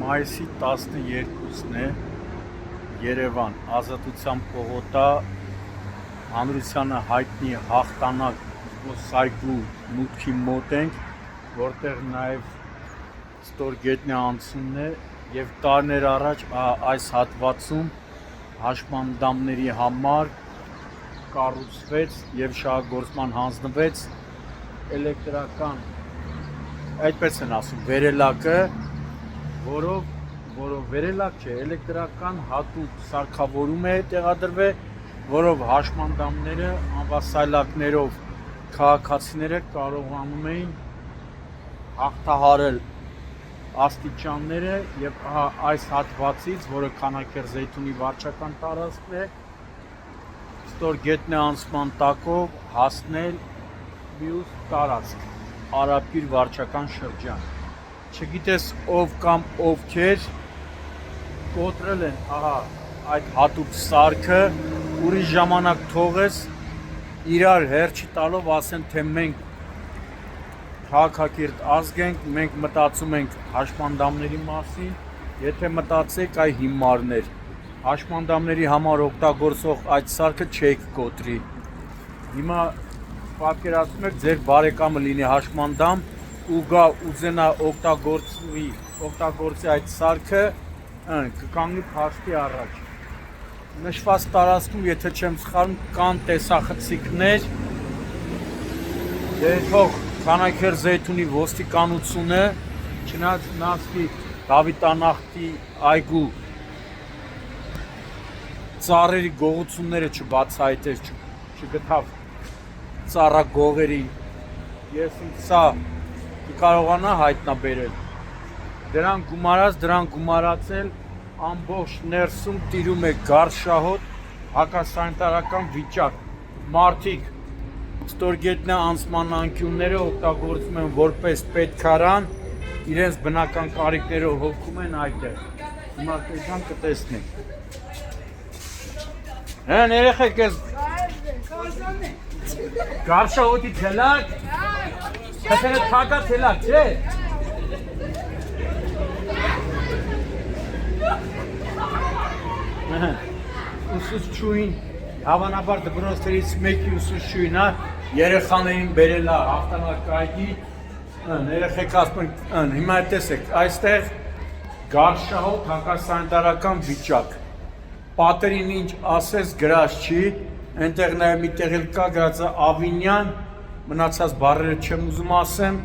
Մայիսի 12-ն է, Երևան, Ազատության պողոտա, հանրությանը հայտնի հաղթանակ զբոսայգու մուտքի մոտ ենք, որտեղ նաև ստորգետնյա անցումն է և տարիներ առաջ այս հատվածում հաշմանդամների համար կառուցվեց և շահագործման հանձնվեց էլեկտրական, այդպես են ասում, վերելակը, որով վերելակ չէ, էլեկտրական հատուկ սարքավորում է տեղադրվել, որով հաշմանդամները անվասայլակներով քաղաքացիները կարողանում էին հաղթահարել աստիճանները և այս հատվածից, որը Քանաքեռ-Զեյթունի վարչական տարածքն է, ստորգետնյա անցման տակով հասնել մյուս տարածք, Արաբկիր վարչական շրջան։ Չգիտես ով կամ ովքեր կոտրել են այդ հատուկ սարքը, ուրիշ ժամանակ թողես իրար հերչի տալով ասեն, թե մենք քաղաքակիրթ ազգ ենք, մենք մտածում ենք հաշմանդամների մասին, եթե մտածեք այ հիմարներ, հաշմանդամների համար օգտագործող այդ սարքը չեք կոտրի։ Հիմա պատկերացնում եք ձեր բարեկամը լինի հաշմանդամ ու գա ուզենա օգտագործի այդ սարքը, կկանգնի փաստի առաջ։ Նշված տարածքում, եթե չեմ սխալվում, կան տեսախցիկներ, դե թող Քանաքեռ-Զեյթունի ոստիկանությունը, չնայած Նասկի Դավիթանախտի այգու ծառերի գողությունները չբացահայտեց, չգտավ ծառագողերի, ես սա կարողանա հայտնաբերել։ Դրան գումարացել ամբողջ ներսում տիրում է գարշահոտ հակասանիտարական վիճակ։ Մարդիկ ստորգետնյա անցման անկյունները օգտագործում են որպես պետքարան, իրենց բնական կարիքներով հոգում են այդտեղ։ Հիմա կգան կտեսնենք։ Հեն երեխեք ես գարշահոտի թելակ, քթերը թակա թելակ, չէ։ Ուսուցչուհին, հավանաբար դպրոցներից մեկի ուսուցչուհին երեխաներին բերել է հաղթանակ այգի, երեխեք ասում են, հիմա տեսեք, այստեղ գարշահոտ հակասանիտարական վիճակ, պատերին ինչ ասես գրած չի, այնտեղ նաև մի տեղ էլ կա գրած Ավինյան, մնացած բառերը չեմ ուզում ասեմ,